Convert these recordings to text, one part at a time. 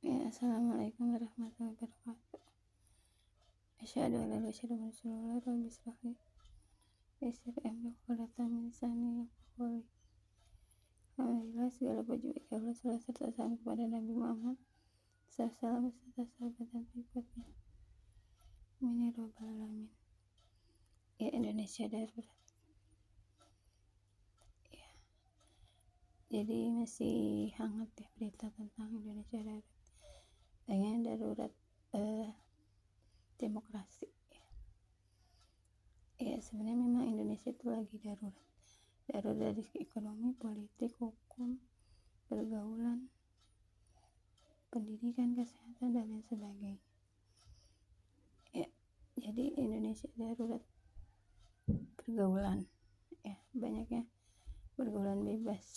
Ya, assalamualaikum warahmatullahi wabarakatuh. Asyhadu an la ilaha illallah wa asyhadu anna Muhammadan rasulullah. Yassir amri qulatan min lisani yafqahu. Alhamdulillah, segala puji bagi Allah, salat serta salam kepada Nabi Muhammad sallallahu serta sahabat dan pengikutnya. Amin ya rabbal alamin. Ya, Indonesia darurat. Ya. Jadi masih hangat ya berita tentang Indonesia darurat. Pengen darurat demokrasi. Ya, sebenarnya memang Indonesia itu lagi darurat dari ekonomi, politik, hukum, pergaulan, pendidikan, kesehatan, dan lain sebagainya. Ya, jadi Indonesia darurat pergaulan, ya, banyaknya pergaulan bebas.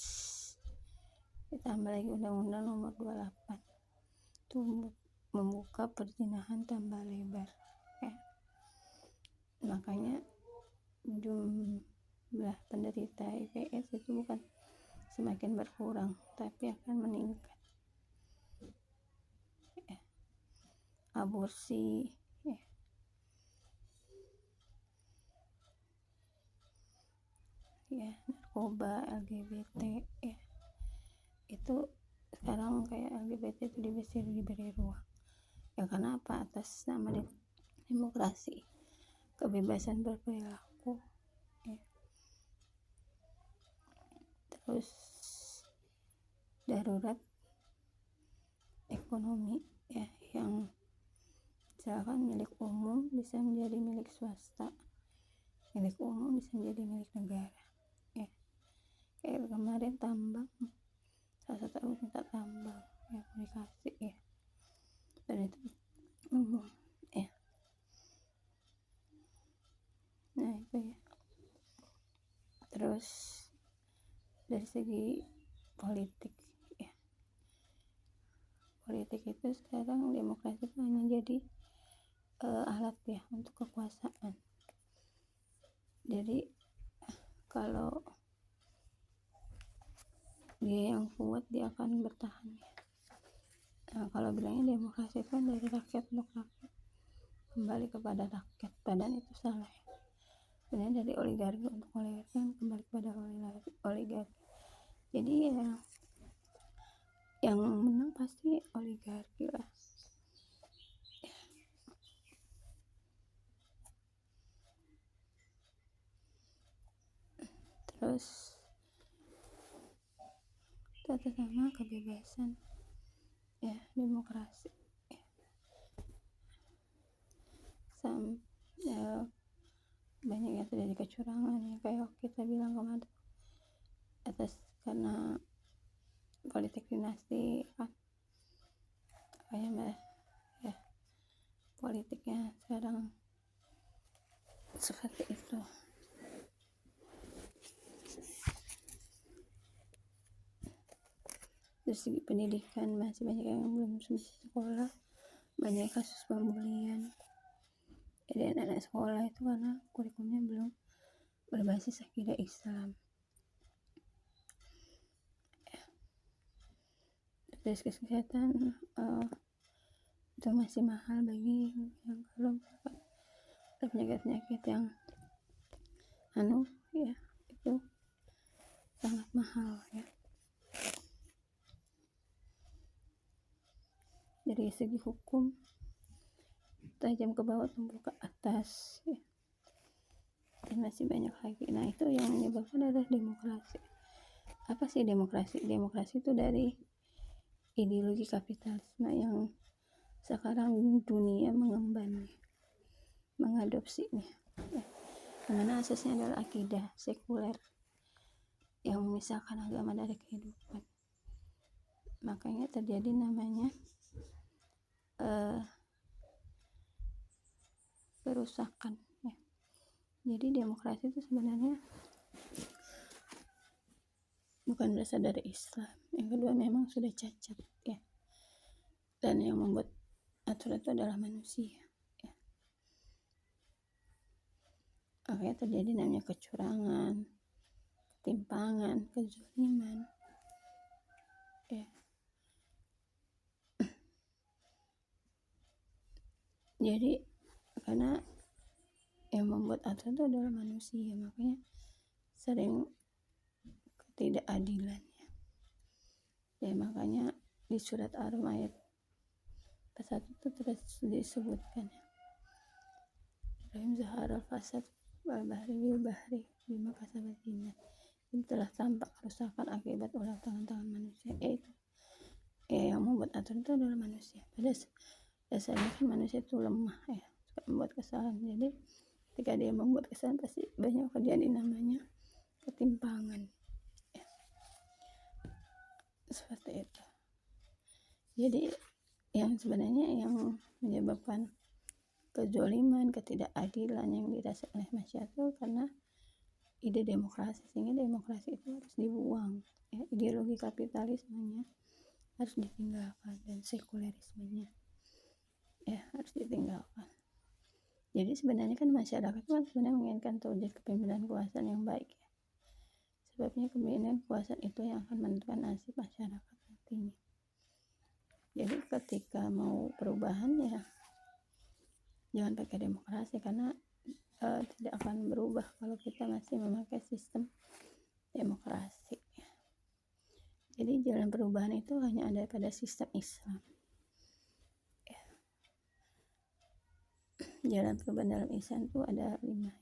Ditambah lagi Undang-Undang Nomor 28 itu membuka perzinahan tambah lebar, ya. Makanya jumlah penderita HIV/AIDS itu bukan semakin berkurang, tapi akan meningkat. Ya. Aborsi, ya, narkoba, LGBT, ya, itu sekarang kayak LGBT itu diberi ruang. Ya, karena apa? Atas nama demokrasi, kebebasan berperilaku, ya. Terus darurat ekonomi, ya, yang misalkan milik umum bisa menjadi milik swasta, milik umum bisa menjadi milik negara, ya. Kayak kemarin tambang, salah satu minta tambang, ya, komunikasi, ya, dan itu umum, ya. Nah itu, ya. Terus dari segi politik, ya, politik itu sekarang demokrasi itu hanya jadi alat, ya, untuk kekuasaan. Jadi kalau dia yang kuat, dia akan bertahan, ya. Nah, kalau bilangnya demokrasi itu kan dari rakyat untuk rakyat, kembali kepada rakyat, padahal itu salah, ya. Sebenarnya dari oligarki untuk oligarki kan kembali kepada oligarki. Jadi ya yang menang pasti oligarki lah. Terus atas nama kebebasan, ya, demokrasi, ya. Ya, banyak yang terjadi kecurangan, ya, kayak kita bilang kemarin, atas karena politik dinasti kan, kayak ya, politiknya sekarang seperti itu. Dari segi pendidikan masih banyak yang belum bisa sekolah, banyak kasus pembulian. Jadi anak-anak sekolah itu karena kurikulumnya belum berbasis akidah Islam. Dari kesehatan itu masih mahal bagi yang kalau penyakit-penyakit yang ya, itu sangat mahal, ya. Dari segi hukum tajam ke bawah, tumbuh ke atas, ya. Dan masih banyak lagi. Nah, itu yang menyebabkan adalah demokrasi. Apa sih demokrasi? Demokrasi itu dari ideologi kapitalisme yang sekarang dunia mengemban, mengadopsinya, ya. Karena asasnya adalah akidah sekuler yang memisahkan agama dari kehidupan. Makanya terjadi namanya kerusakan, ya. Jadi demokrasi itu sebenarnya bukan berasal dari Islam. Yang kedua memang sudah cacat, ya. Dan yang membuat aturan itu adalah manusia, ya. Makanya terjadi namanya kecurangan, ketimpangan, kezaliman, ya. Jadi karena yang membuat aturan itu adalah manusia, makanya sering ketidakadilan ya. Makanya di surat Ar-Rum ayat 1 itu terus disebutkan Rahim Zaharul Fasad wal Bahri bil Bahri bima kasabat jinnah, ini telah tampak kerusakan akibat ulah tangan-tangan manusia, yaitu yang membuat aturan itu adalah manusia. Pada dasarnya kan manusia itu lemah ya, suka membuat kesalahan. Jadi ketika dia membuat kesalahan pasti banyak terjadi namanya ketimpangan ya. Seperti itu. Jadi yang sebenarnya yang menyebabkan kezaliman, ketidakadilan yang dirasakan oleh masyarakat itu karena ide demokrasi, sehingga demokrasi itu harus dibuang ya. Ideologi kapitalismenya harus ditinggalkan dan sekulerismenya ya harus ditinggalkan. Jadi sebenarnya kan masyarakat kan sebenarnya menginginkan terwujud kepemimpinan kekuasaan yang baik ya. Sebabnya kepemimpinan kekuasaan itu yang akan menentukan nasib masyarakat nantinya. Jadi ketika mau perubahan ya jangan pakai demokrasi, karena tidak akan berubah kalau kita masih memakai sistem demokrasi. Jadi jalan perubahan itu hanya ada pada sistem Islam. Jalan perubahan dalam Islam itu ada 5 ya.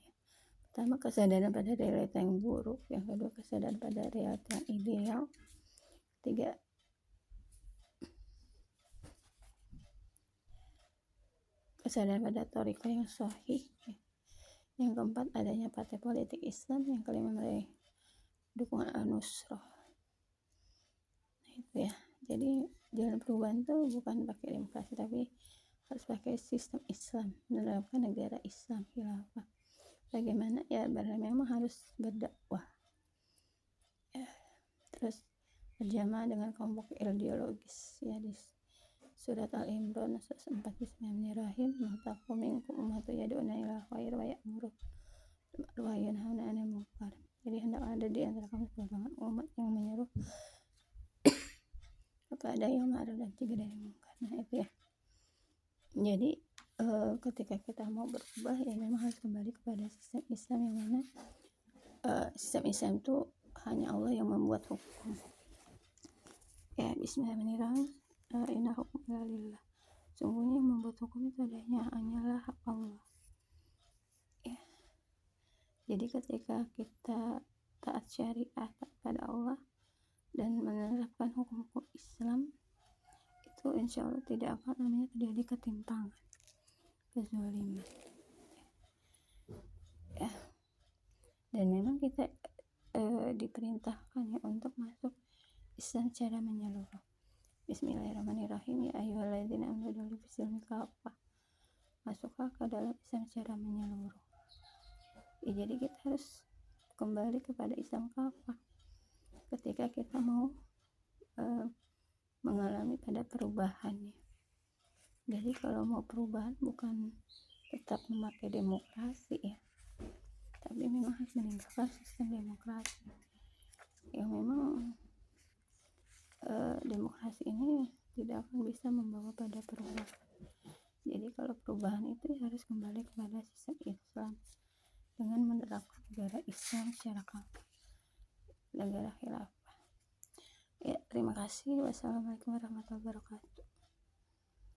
Pertama, kesadaran pada realita yang buruk. Yang kedua, kesadaran pada realita yang ideal. 3, kesadaran pada thariqah yang sahih ya. Yang keempat, adanya partai politik Islam. Yang kelima, meraih dukungan Al-Nusrah. Nah itu ya. Jadi jalan perubahan itu bukan pakai demokrasi, tapi harus pakai sistem Islam, menerapkan negara Islam khilafah. Bagaimana ya, memang harus berdakwah ya. Terus berjamaah dengan kelompok ideologis ya. Di surat Al-Imran 4 Bismillahirrahmanirrahim, matakum minkum ummatu yad'una ila khair wa ya'muru wa yanhauna 'anil munkar. Jadi hendak ada di antara kamu sebagian umat yang menyeru kepada yang ma'ruf dan cegah dari munkar. Nah itu ya. Jadi ketika kita mau berubah ya memang harus kembali kepada sistem Islam, yang mana sistem Islam itu hanya Allah yang membuat hukum ya. Bismillahirrahmanirrahim. Inna hukma lillah, sungguhnya yang membuat hukum itu hanyalah hak Allah ya. Jadi ketika kita taat syariat, taat pada Allah dan menerapkan hukum-hukum Islam, itu insya Allah tidak akan namanya terjadi ketimpangan, kezaliman ya. Dan memang kita diperintahkan ya untuk masuk Islam secara menyeluruh. Bismillahirrahmanirrahim. Ya ayyuhalladzina amanu dakhulu fis-silmi kafah, masuklah ke dalam Islam secara menyeluruh ya. Jadi kita harus kembali kepada Islam kafah ketika kita mau mengalami pada perubahannya. Jadi kalau mau perubahan bukan tetap memakai demokrasi ya, tapi memang harus meninggalkan sistem demokrasi yang memang demokrasi ini tidak akan bisa membawa pada perubahan. Jadi kalau perubahan itu harus kembali kepada sistem Islam dengan menerapkan negara Islam secara kafah, negara khilafah ya. Terima kasih. Wassalamualaikum warahmatullahi wabarakatuh.